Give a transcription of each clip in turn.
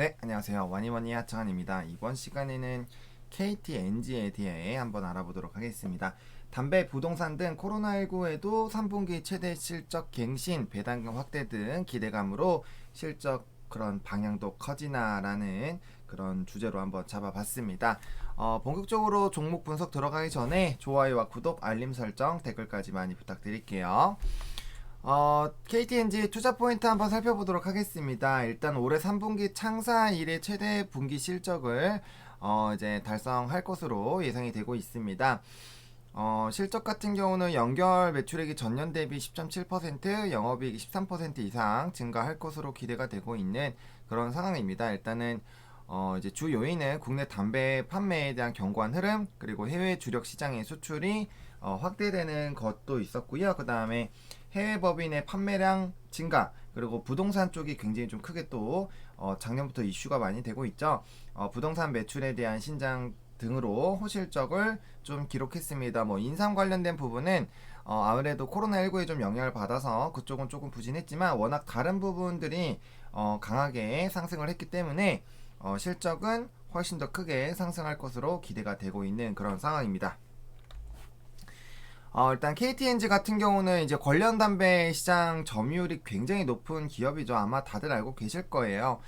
네, 안녕하세요. 와니와니 하창한입니다. 이번 시간에는 KTNG에 대해 한번 알아보도록 하겠습니다. 담배, 부동산 등 코로나19에도 3분기 최대 실적 갱신, 배당금 확대 등 기대감으로 실적 그런 방향도 커지나라는 그런 주제로 한번 잡아봤습니다. 본격적으로 종목 분석 들어가기 전에 좋아요와 구독, 알림 설정, 댓글까지 많이 부탁드릴게요. KTNG 투자 포인트 한번 살펴보도록 하겠습니다. 일단 올해 3분기 창사 이래 최대 분기 실적을 이제 달성할 것으로 예상이 되고 있습니다. 실적 같은 경우는 연결 매출액이 전년 대비 10.7%, 영업이익이 13% 이상 증가할 것으로 기대가 되고 있는 그런 상황입니다. 일단은 이제 주 요인은 국내 담배 판매에 대한 견고한 흐름, 그리고 해외 주력 시장의 수출이 확대되는 것도 있었고요. 그 다음에 해외 법인의 판매량 증가, 그리고 부동산 쪽이 굉장히 좀 크게 또 작년부터 이슈가 많이 되고 있죠. 부동산 매출에 대한 신장 등으로 호실적을 좀 기록했습니다. 뭐 인상 관련된 부분은 아무래도 코로나19에 좀 영향을 받아서 그쪽은 조금 부진했지만 워낙 다른 부분들이 강하게 상승을 했기 때문에 실적은 훨씬 더 크게 상승할 것으로 기대가 되고 있는 그런 상황입니다. 일단 KTNG 같은 경우는 이제 관련 담배 시장 점유율이 굉장히 높은 기업이죠. 아마 다들 알고 계실 거예요.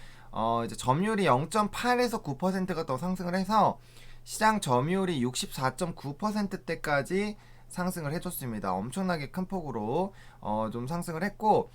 이제 점유율이 0.8에서 9%가 더 상승을 해서 시장 점유율이 64.9%대까지 상승을 해줬습니다. 엄청나게 큰 폭으로 좀 상승을 했고,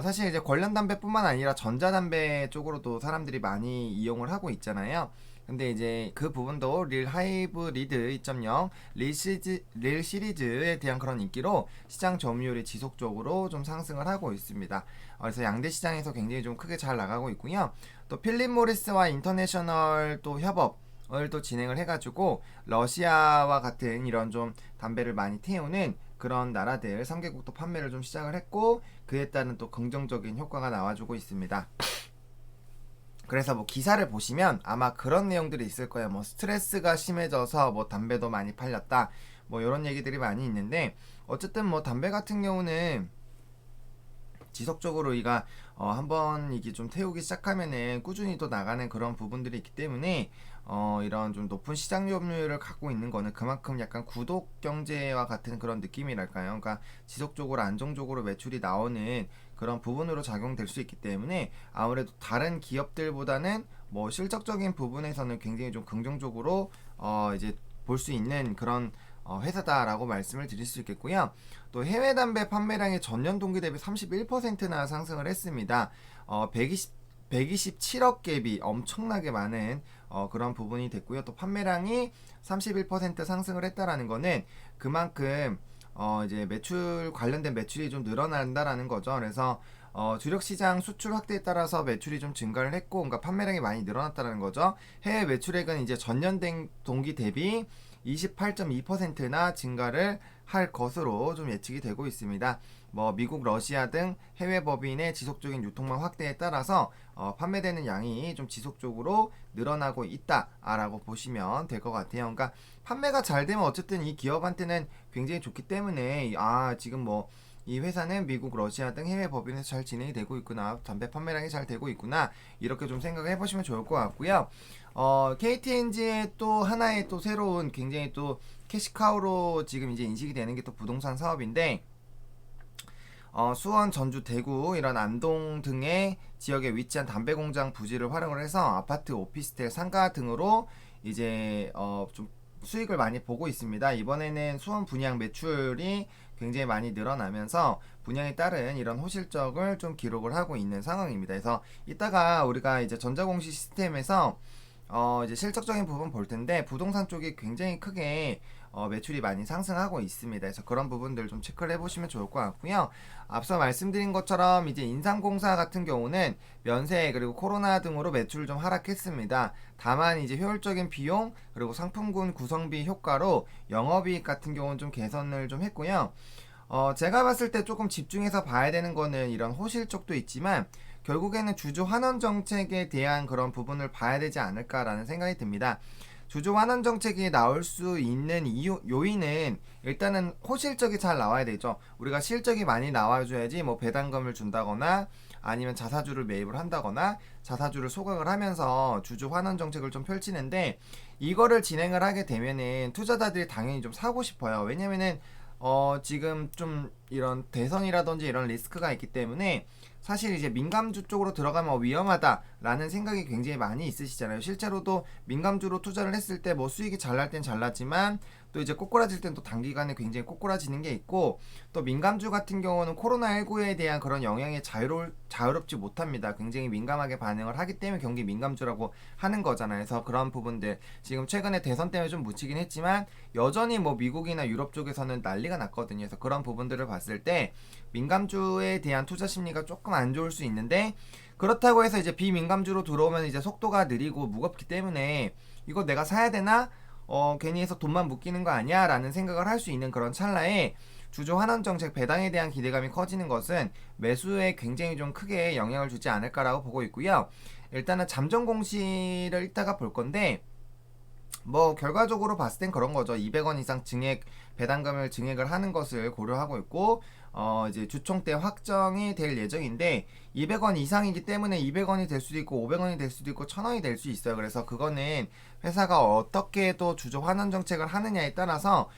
사실 이제 관련 담배뿐만 아니라 전자담배 쪽으로도 사람들이 많이 이용을 하고 있잖아요. 근데 이제 그 부분도 릴 하이브리드 2.0 릴 시리즈에 대한 그런 인기로 시장 점유율이 지속적으로 좀 상승을 하고 있습니다. 그래서 양대 시장에서 굉장히 좀 크게 잘 나가고 있고요. 또 필립 모리스와 인터내셔널 또 협업을 또 진행을 해가지고 러시아와 같은 이런 좀 담배를 많이 태우는 그런 나라들 3개국도 판매를 좀 시작을 했고, 그에 따른 또 긍정적인 효과가 나와주고 있습니다. 그래서 뭐 기사를 보시면 아마 그런 내용들이 있을 거예요. 뭐 스트레스가 심해져서 뭐 담배도 많이 팔렸다, 뭐 이런 얘기들이 많이 있는데, 어쨌든 뭐 담배 같은 경우는 지속적으로 이가 한번 이게 좀 태우기 시작하면은 꾸준히 또 나가는 그런 부분들이 있기 때문에 이런 좀 높은 시장 점유율을 갖고 있는 거는 그만큼 약간 구독 경제와 같은 그런 느낌이랄까요. 그러니까 지속적으로 안정적으로 매출이 나오는 그런 부분으로 작용될 수 있기 때문에 아무래도 다른 기업들보다는 뭐 실적적인 부분에서는 굉장히 좀 긍정적으로 이제 볼 수 있는 그런 회사다라고 말씀을 드릴 수 있겠고요. 또 해외 담배 판매량이 전년 동기 대비 31%나 상승을 했습니다. 127억 갭이 엄청나게 많은 그런 부분이 됐고요. 또 판매량이 31% 상승을 했다라는 거는 그만큼 이제 매출 관련된 매출이 좀 늘어난다라는 거죠. 그래서 주력 시장 수출 확대에 따라서 매출이 좀 증가를 했고, 그러니까 판매량이 많이 늘어났다는 거죠. 해외 매출액은 이제 전년 동기 대비 28.2%나 증가를 할 것으로 좀 예측이 되고 있습니다. 뭐 미국, 러시아 등 해외 법인의 지속적인 유통망 확대에 따라서 판매되는 양이 좀 지속적으로 늘어나고 있다라고 보시면 될 것 같아요. 그러니까 판매가 잘 되면 어쨌든 이 기업한테는 굉장히 좋기 때문에 지금 뭐 이 회사는 미국, 러시아 등 해외 법인에서 잘 진행이 되고 있구나, 담배 판매량이 잘 되고 있구나, 이렇게 좀 생각을 해보시면 좋을 것 같고요. KTNG의 또 하나의 또 새로운 굉장히 또 캐시카우로 지금 이제 인식이 되는 게 또 부동산 사업인데, 수원, 전주, 대구 이런 안동 등의 지역에 위치한 담배 공장 부지를 활용을 해서 아파트, 오피스텔, 상가 등으로 이제 좀 수익을 많이 보고 있습니다. 이번에는 수원 분양 매출이 굉장히 많이 늘어나면서 분양에 따른 이런 호실적을 좀 기록을 하고 있는 상황입니다. 그래서 이따가 우리가 이제 전자공시 시스템에서 이제 실적적인 부분 볼 텐데, 부동산 쪽이 굉장히 크게 매출이 많이 상승하고 있습니다. 그래서 그런 부분들 좀 체크를 해보시면 좋을 것 같고요. 앞서 말씀드린 것처럼 이제 인삼공사 같은 경우는 면세 그리고 코로나 등으로 매출을 좀 하락했습니다. 다만 이제 효율적인 비용 그리고 상품군 구성비 효과로 영업이익 같은 경우는 좀 개선을 좀 했고요. 제가 봤을 때 조금 집중해서 봐야 되는 거는 이런 호실 쪽도 있지만, 결국에는 주주 환원 정책에 대한 그런 부분을 봐야 되지 않을까라는 생각이 듭니다. 주주 환원 정책이 나올 수 있는 요인은 일단은 호실적이 잘 나와야 되죠. 우리가 실적이 많이 나와줘야지 뭐 배당금을 준다거나 아니면 자사주를 매입을 한다거나 자사주를 소각을 하면서 주주 환원 정책을 좀 펼치는데, 이거를 진행을 하게 되면은 투자자들이 당연히 좀 사고 싶어요. 왜냐면은 지금 좀 이런 대선이라든지 이런 리스크가 있기 때문에 사실 이제 민감주 쪽으로 들어가면 위험하다라는 생각이 굉장히 많이 있으시잖아요. 실제로도 민감주로 투자를 했을 때 뭐 수익이 잘 날 땐 잘 나지만 또 이제 꼬꾸라질 땐 또 단기간에 굉장히 꼬꾸라지는 게 있고, 또 민감주 같은 경우는 코로나19에 대한 그런 영향에 자유롭지 못합니다. 굉장히 민감하게 반응을 하기 때문에 경기 민감주라고 하는 거잖아요. 그래서 그런 부분들 지금 최근에 대선 때문에 좀 묻히긴 했지만 여전히 뭐 미국이나 유럽 쪽에서는 난리가 났거든요. 그래서 그런 부분들을 봤을 때 민감주에 대한 투자 심리가 조금 안 좋을 수 있는데, 그렇다고 해서 이제 비민감주로 들어오면 이제 속도가 느리고 무겁기 때문에 이거 내가 사야 되나? 괜히 해서 돈만 묶이는 거 아니야? 라는 생각을 할 수 있는 그런 찰나에 주주 환원 정책 배당에 대한 기대감이 커지는 것은 매수에 굉장히 좀 크게 영향을 주지 않을까라고 보고 있고요. 일단은 잠정 공시를 이따가 볼 건데, 뭐 결과적으로 봤을 땐 그런 거죠. 200원 이상 증액 배당금을 증액을 하는 것을 고려하고 있고, 이제 주총때 확정이 될 예정인데 200원 이상이기 때문에 200원이 될 수도 있고 500원이 될 수도 있고 1000원이 될 수 있어요. 그래서 그거는 회사가 어떻게 또 주주 환원 정책을 하느냐에 따라서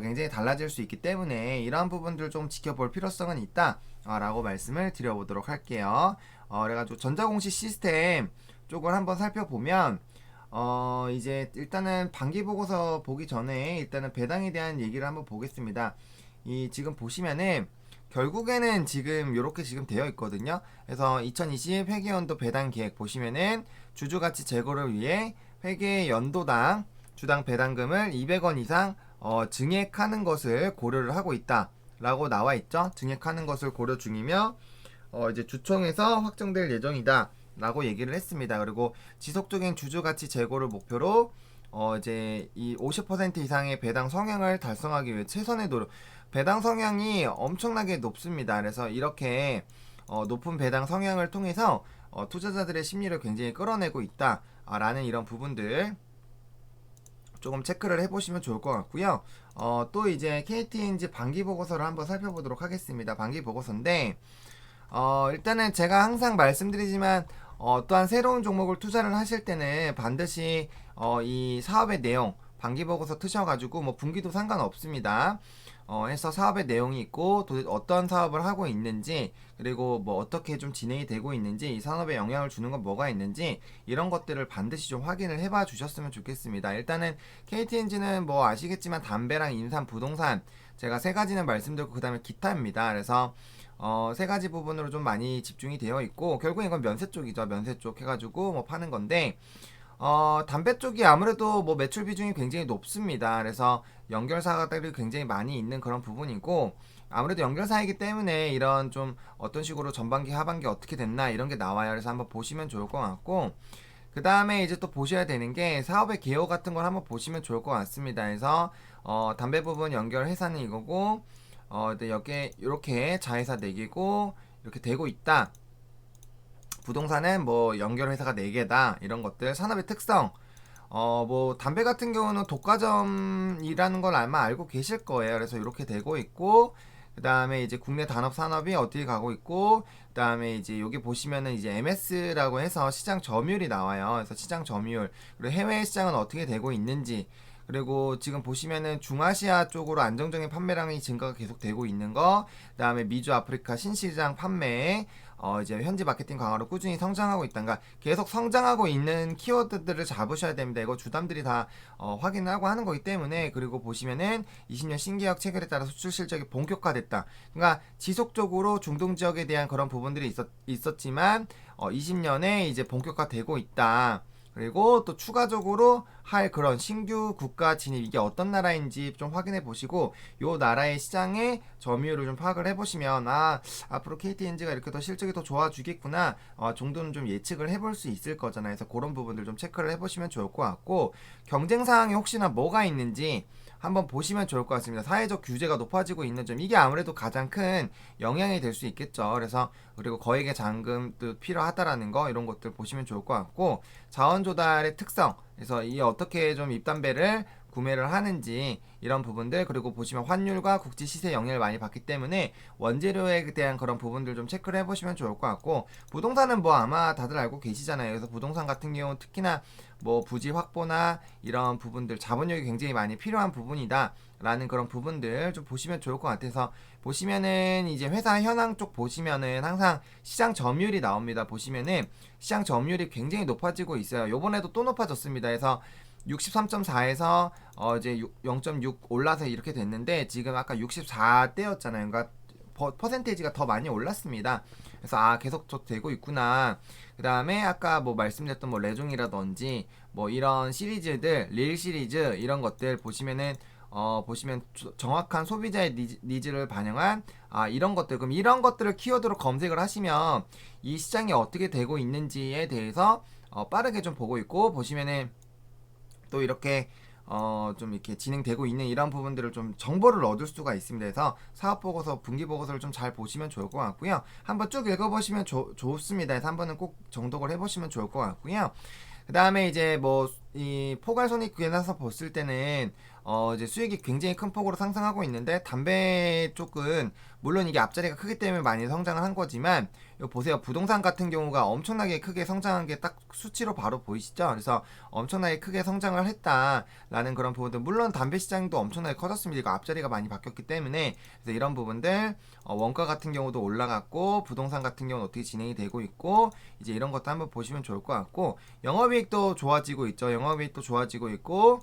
굉장히 달라질 수 있기 때문에 이러한 부분들 좀 지켜볼 필요성은 있다 라고 말씀을 드려보도록 할게요. 그래가지고 전자공시 시스템 쪽을 한번 살펴보면, 이제 일단은 반기 보고서 보기 전에 일단은 배당에 대한 얘기를 한번 보겠습니다. 이 지금 보시면은 결국에는 지금 요렇게 지금 되어 있거든요. 그래서 2020 회계연도 배당 계획 보시면은 주주가치 제고를 위해 회계 연도당 주당 배당금을 200원 이상 증액하는 것을 고려를 하고 있다 라고 나와 있죠. 증액하는 것을 고려 중이며 이제 주총에서 확정될 예정이다 라고 얘기를 했습니다. 그리고 지속적인 주주가치 제고를 목표로 이제 이 50% 이상의 배당 성향을 달성하기 위해 최선의 노력. 배당 성향이 엄청나게 높습니다. 그래서 이렇게 높은 배당 성향을 통해서 투자자들의 심리를 굉장히 끌어내고 있다 라는 이런 부분들 조금 체크를 해보시면 좋을 것 같고요. 또 이제 KTNG 반기 보고서를 한번 살펴보도록 하겠습니다. 반기 보고서인데, 일단은 제가 항상 말씀드리지만 또한 새로운 종목을 투자를 하실 때는 반드시 이 사업의 내용 반기 보고서 트셔가지고 뭐 분기도 상관없습니다. 해서 사업의 내용이 있고 또 어떤 사업을 하고 있는지, 그리고 뭐 어떻게 좀 진행이 되고 있는지, 이 산업에 영향을 주는 건 뭐가 있는지 이런 것들을 반드시 좀 확인을 해봐 주셨으면 좋겠습니다. 일단은 KTNG는 뭐 아시겠지만 담배랑 인삼, 부동산 제가 세 가지는 말씀드렸고 그 다음에 기타입니다. 그래서 세 가지 부분으로 좀 많이 집중이 되어 있고, 결국 이건 면세 쪽이죠. 면세 쪽 해가지고 뭐 파는 건데, 담배 쪽이 아무래도 뭐 매출 비중이 굉장히 높습니다. 그래서 연결사들이 굉장히 많이 있는 그런 부분이고, 아무래도 연결사이기 때문에 이런 좀 어떤 식으로 전반기 하반기 어떻게 됐나 이런 게 나와요. 그래서 한번 보시면 좋을 것 같고, 그 다음에 이제 또 보셔야 되는 게 사업의 개요 같은 걸 한번 보시면 좋을 것 같습니다. 그래서 담배 부분 연결 회사는 이거고, 여기에 이렇게 자회사 4개고 이렇게 되고 있다. 부동산은 뭐 연결 회사가 4개다. 이런 것들, 산업의 특성. 뭐 담배 같은 경우는 독과점이라는 걸 아마 알고 계실 거예요. 그래서 이렇게 되고 있고, 그 다음에 이제 국내 단업 산업이 어떻게 가고 있고, 그 다음에 이제 여기 보시면은 이제 MS라고 해서 시장 점유율이 나와요. 그래서 시장 점유율, 그리고 해외 시장은 어떻게 되고 있는지, 그리고 지금 보시면은 중아시아 쪽으로 안정적인 판매량이 증가가 계속 되고 있는 거, 그 다음에 미주 아프리카 신시장 판매, 이제 현지 마케팅 강화로 꾸준히 성장하고 있단가, 계속 성장하고 있는 키워드들을 잡으셔야 됩니다. 이거 주담들이 다 확인하고 하는 거기 때문에. 그리고 보시면은 20년 신계약 체결에 따라 수출 실적이 본격화됐다. 그러니까 지속적으로 중동 지역에 대한 그런 부분들이 있었지만 20년에 이제 본격화되고 있다. 그리고 또 추가적으로 할 그런 신규 국가 진입, 이게 어떤 나라인지 좀 확인해 보시고 요 나라의 시장의 점유율을 좀 파악을 해 보시면 앞으로 KTNG가 이렇게 더 실적이 더 좋아지겠구나 정도는 좀 예측을 해볼 수 있을 거잖아요. 그래서 그런 부분들 좀 체크를 해 보시면 좋을 것 같고, 경쟁 사항이 혹시나 뭐가 있는지 한번 보시면 좋을 것 같습니다. 사회적 규제가 높아지고 있는 점, 이게 아무래도 가장 큰 영향이 될 수 있겠죠. 그래서 그리고 거액의 잔금도 필요하다라는 거, 이런 것들 보시면 좋을 것 같고, 자원 조달의 특성, 그래서 이 어떻게 좀 입담배를 구매를 하는지 이런 부분들, 그리고 보시면 환율과 국제 시세 영향을 많이 받기 때문에 원재료에 대한 그런 부분들 좀 체크를 해보시면 좋을 것 같고, 부동산은 뭐 아마 다들 알고 계시잖아요. 그래서 부동산 같은 경우 특히나 뭐 부지 확보나 이런 부분들, 자본력이 굉장히 많이 필요한 부분이다 라는 그런 부분들 좀 보시면 좋을 것 같아서, 보시면은 이제 회사 현황 쪽 보시면은 항상 시장 점유율이 나옵니다. 보시면은 시장 점유율이 굉장히 높아지고 있어요. 요번에도 또 높아졌습니다. 그래서 63.4에서 이제 0.6 올라서 이렇게 됐는데, 지금 아까 64대였잖아요. 그러니까 퍼센테이지가 더 많이 올랐습니다. 그래서 계속 되고 있구나. 그 다음에 아까 뭐 말씀드렸던 뭐 레종이라든지 뭐 이런 시리즈들, 릴 시리즈 이런 것들 보시면은 보시면 정확한 소비자의 니즈를 반영한 이런 것들, 그럼 이런 것들을 키워드로 검색을 하시면 이 시장이 어떻게 되고 있는지에 대해서 빠르게 좀 보고 있고, 보시면은 또 이렇게 좀 이렇게 진행되고 있는 이런 부분들을 좀 정보를 얻을 수가 있습니다. 그래서 사업보고서, 분기보고서를 좀 잘 보시면 좋을 것 같고요. 한번 쭉 읽어보시면 좋습니다. 그래서 한번은 꼭 정독을 해보시면 좋을 것 같고요. 그 다음에 이제 뭐 이 포괄손익계산서 봤을 때는 이제 수익이 굉장히 큰 폭으로 상승하고 있는데, 담배 쪽은 물론 이게 앞자리가 크기 때문에 많이 성장을 한 거지만, 이거 보세요. 부동산 같은 경우가 엄청나게 크게 성장한 게 딱 수치로 바로 보이시죠? 그래서 엄청나게 크게 성장을 했다라는 그런 부분들, 물론 담배 시장도 엄청나게 커졌습니다. 이거 앞자리가 많이 바뀌었기 때문에. 그래서 이런 부분들, 원가 같은 경우도 올라갔고, 부동산 같은 경우는 어떻게 진행이 되고 있고, 이제 이런 것도 한번 보시면 좋을 것 같고, 영업이익도 좋아지고 있죠. 영업이익도 좋아지고 있고,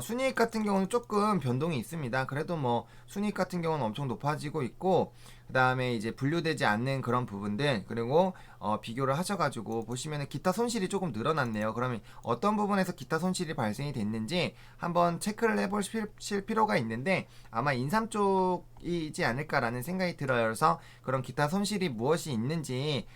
순이익 같은 경우는 조금 변동이 있습니다. 그래도 뭐 순이익 같은 경우는 엄청 높아지고 있고, 그 다음에 이제 분류되지 않는 그런 부분들, 그리고 비교를 하셔가지고 보시면은 기타 손실이 조금 늘어났네요. 그러면 어떤 부분에서 기타 손실이 발생이 됐는지 한번 체크를 해보실 필요가 있는데, 아마 인삼 쪽이지 않을까라는 생각이 들어요. 그래서 그런 기타 손실이 무엇이 있는지,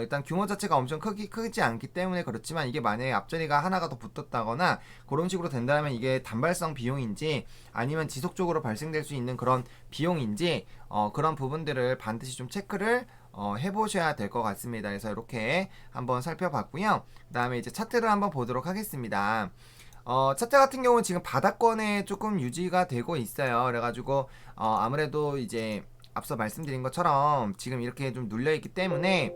일단 규모 자체가 엄청 크지 않기 때문에 그렇지만, 이게 만약에 앞자리가 하나가 더 붙었다거나 그런 식으로 된다면 이게 단발성 비용인지 아니면 지속적으로 발생될 수 있는 그런 비용인지, 그런 부분들을 반드시 좀 체크를 해보셔야 될 것 같습니다. 그래서 이렇게 한번 살펴봤고요. 그 다음에 이제 차트를 한번 보도록 하겠습니다. 차트 같은 경우는 지금 바닥권에 조금 유지가 되고 있어요. 그래가지고 아무래도 이제 앞서 말씀드린 것처럼 지금 이렇게 좀 눌려있기 때문에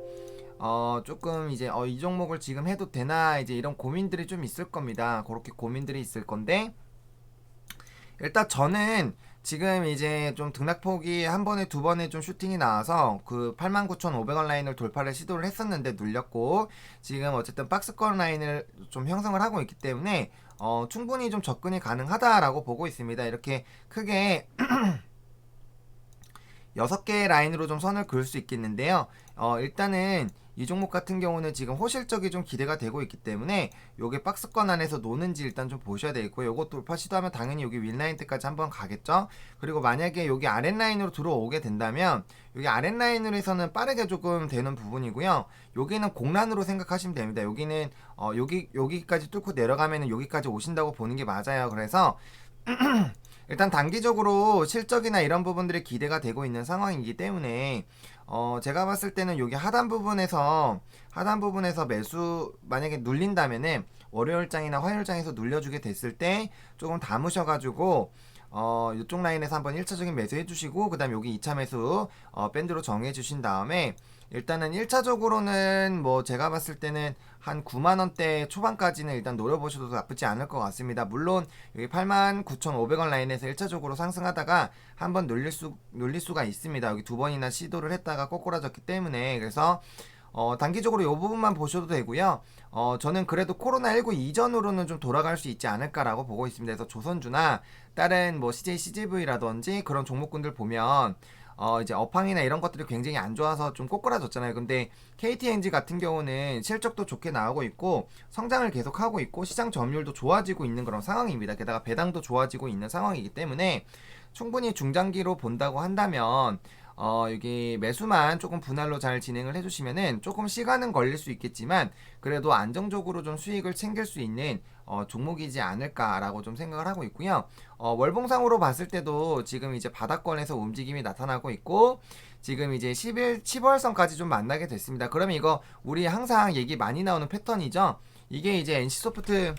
조금 이제 이 종목을 지금 해도 되나, 이제 이런 고민들이 좀 있을 겁니다. 그렇게 고민들이 있을 건데, 일단 저는 지금 이제 좀 등락폭이 한 번에 두 번에 좀 슈팅이 나와서 그 89,500원 라인을 돌파를 시도를 했었는데 눌렸고, 지금 어쨌든 박스권 라인을 좀 형성을 하고 있기 때문에 충분히 좀 접근이 가능하다라고 보고 있습니다. 이렇게 크게 6개의 라인으로 좀 선을 그을 수 있겠는데요. 일단은 이 종목 같은 경우는 지금 호실적이 좀 기대가 되고 있기 때문에 요게 박스권 안에서 노는지 일단 좀 보셔야 되겠고요. 요거 돌파 시도하면 당연히 여기 윗라인 때까지 한번 가겠죠. 그리고 만약에 여기 아랫라인으로 들어오게 된다면 여기 아랫라인으로 해서는 빠르게 조금 되는 부분이고요. 여기는 공란으로 생각하시면 됩니다. 여기는 여기까지 뚫고 내려가면은 여기까지 오신다고 보는 게 맞아요. 그래서 일단 단기적으로 실적이나 이런 부분들이 기대가 되고 있는 상황이기 때문에 제가 봤을 때는 여기 하단 부분에서 매수 만약에 눌린다면은 월요일장이나 화요일장에서 눌려주게 됐을 때 조금 담으셔가지고 이쪽 라인에서 한번 1차적인 매수 해주시고, 그 다음 여기 2차 매수 밴드로 정해주신 다음에, 일단은 1차적으로는 뭐 제가 봤을 때는 한 9만원대 초반까지는 일단 노려보셔도 나쁘지 않을 것 같습니다. 물론 여기 89,500원 라인에서 1차적으로 상승하다가 한번 눌릴 수가 있습니다. 여기 두 번이나 시도를 했다가 꼬꾸라졌기 때문에. 그래서 단기적으로 이 부분만 보셔도 되고요. 저는 그래도 코로나19 이전으로는 좀 돌아갈 수 있지 않을까라고 보고 있습니다. 그래서 조선주나 다른 뭐 CJ, CGV라든지 그런 종목군들 보면 이제 업황이나 이런 것들이 굉장히 안 좋아서 좀 꼬꾸라졌잖아요. 근데 KTNG 같은 경우는 실적도 좋게 나오고 있고 성장을 계속하고 있고 시장 점유율도 좋아지고 있는 그런 상황입니다. 게다가 배당도 좋아지고 있는 상황이기 때문에 충분히 중장기로 본다고 한다면 여기 매수만 조금 분할로 잘 진행을 해주시면은 조금 시간은 걸릴 수 있겠지만 그래도 안정적으로 좀 수익을 챙길 수 있는 종목이지 않을까라고 좀 생각을 하고 있고요. 월봉상으로 봤을 때도 지금 이제 바닥권에서 움직임이 나타나고 있고 지금 이제 10월선까지 좀 만나게 됐습니다. 그러면 이거 우리 항상 얘기 많이 나오는 패턴이죠. 이게 이제 NC소프트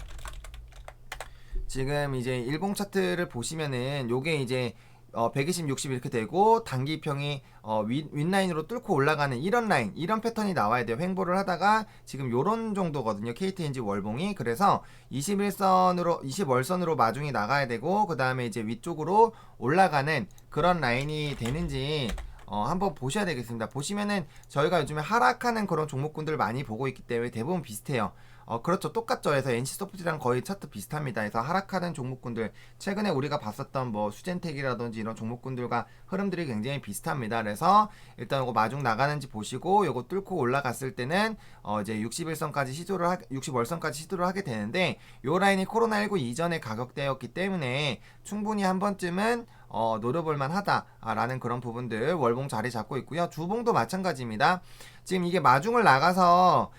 지금 이제 일봉 차트를 보시면은 요게 이제 120, 60 이렇게 되고 단기평이 윗라인으로 뚫고 올라가는 이런 라인, 이런 패턴이 나와야 돼요. 횡보를 하다가 지금 요런 정도거든요. KTNG 월봉이. 그래서 21선으로 20월선으로 마중이 나가야 되고 그 다음에 이제 위쪽으로 올라가는 그런 라인이 되는지 한번 보셔야 되겠습니다. 보시면은 저희가 요즘에 하락하는 그런 종목군들 많이 보고 있기 때문에 대부분 비슷해요. 그렇죠. 똑같죠. 그래서 NC소프트랑 거의 차트 비슷합니다. 그래서 하락하는 종목군들, 최근에 우리가 봤었던 뭐 수젠텍이라든지 이런 종목군들과 흐름들이 굉장히 비슷합니다. 그래서 일단 이거 마중 나가는지 보시고 요거 뚫고 올라갔을 때는 이제 61선까지 60월선까지 시도를 하게 되는데, 요 라인이 코로나19 이전의 가격대였기 때문에 충분히 한 번쯤은 노려볼만 하다라는 그런 부분들 월봉 자리 잡고 있고요. 주봉도 마찬가지입니다. 지금 이게 마중을 나가서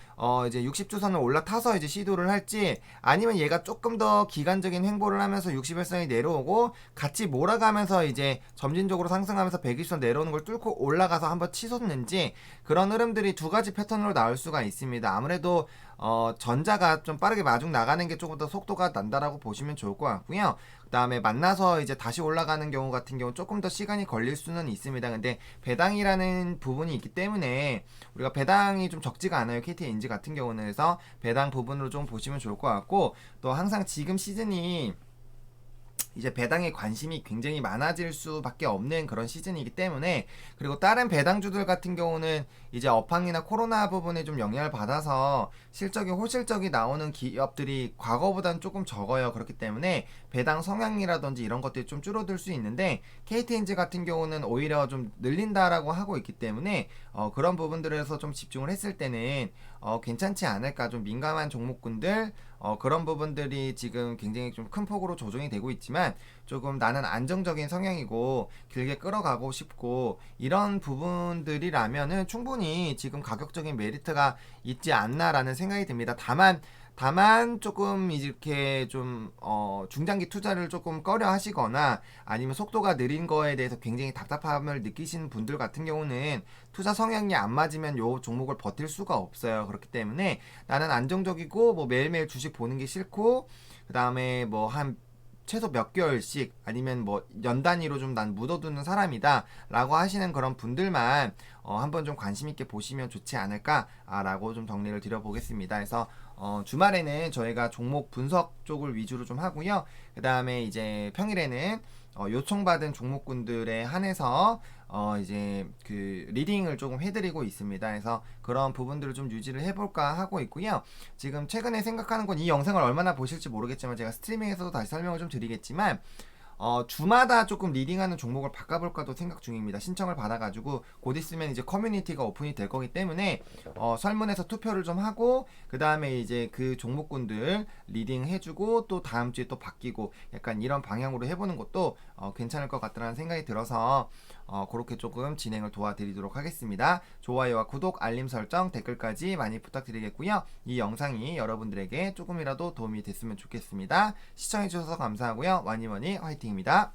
이제 60주선을 올라타서 이제 시도를 할지, 아니면 얘가 조금 더 기간적인 횡보를 하면서 61선이 내려오고 같이 몰아가면서 이제 점진적으로 상승하면서 120선 내려오는 걸 뚫고 올라가서 한번 치솟는지, 그런 흐름들이 두 가지 패턴으로 나올 수가 있습니다. 아무래도 전자가 좀 빠르게 마중 나가는 게 조금 더 속도가 난다라고 보시면 좋을 것 같고요. 그 다음에 만나서 이제 다시 올라가는 경우 같은 경우 조금 더 시간이 걸릴 수는 있습니다. 근데 배당이라는 부분이 있기 때문에 우리가 배당이 좀 적지가 않아요. KTNG 같은 경우는. 그래서 배당 부분으로 좀 보시면 좋을 것 같고, 또 항상 지금 시즌이 이제 배당에 관심이 굉장히 많아질 수밖에 없는 그런 시즌이기 때문에, 그리고 다른 배당주들 같은 경우는 이제 업황이나 코로나 부분에 좀 영향을 받아서 실적이 호실적이 나오는 기업들이 과거보다는 조금 적어요. 그렇기 때문에 배당 성향이라든지 이런 것들이 좀 줄어들 수 있는데, KTNG 같은 경우는 오히려 좀 늘린다라고 하고 있기 때문에 그런 부분들에서 좀 집중을 했을 때는 괜찮지 않을까. 좀 민감한 종목군들, 그런 부분들이 지금 굉장히 좀 큰 폭으로 조정이 되고 있지만, 조금 나는 안정적인 성향이고 길게 끌어가고 싶고 이런 부분들이라면은 충분히 지금 가격적인 메리트가 있지 않나라는 생각이 듭니다. 다만 조금 이렇게 좀 중장기 투자를 조금 꺼려 하시거나 아니면 속도가 느린 거에 대해서 굉장히 답답함을 느끼시는 분들 같은 경우는 투자 성향이 안 맞으면 요 종목을 버틸 수가 없어요. 그렇기 때문에 나는 안정적이고 뭐 매일매일 주식 보는 게 싫고, 그 다음에 뭐 한 최소 몇 개월씩 아니면 뭐 연 단위로 좀 난 묻어두는 사람이다 라고 하시는 그런 분들만 한번 좀 관심 있게 보시면 좋지 않을까 라고 좀 정리를 드려보겠습니다. 그래서 주말에는 저희가 종목 분석 쪽을 위주로 좀 하고요. 그 다음에 이제 평일에는 요청받은 종목군들에 한해서 이제 그 리딩을 조금 해드리고 있습니다. 그래서 그런 부분들을 좀 유지를 해볼까 하고 있고요. 지금 최근에 생각하는 건, 이 영상을 얼마나 보실지 모르겠지만 제가 스트리밍에서도 다시 설명을 좀 드리겠지만, 주마다 조금 리딩하는 종목을 바꿔볼까도 생각 중입니다. 신청을 받아가지고 곧 있으면 이제 커뮤니티가 오픈이 될 거기 때문에 설문에서 투표를 좀 하고 그 다음에 이제 그 종목군들 리딩 해주고 또 다음 주에 또 바뀌고 약간 이런 방향으로 해보는 것도 괜찮을 것 같다는 생각이 들어서 그렇게 조금 진행을 도와드리도록 하겠습니다. 좋아요와 구독, 알림 설정, 댓글까지 많이 부탁드리겠고요. 이 영상이 여러분들에게 조금이라도 도움이 됐으면 좋겠습니다. 시청해주셔서 감사하고요. 와니와니 화이팅입니다.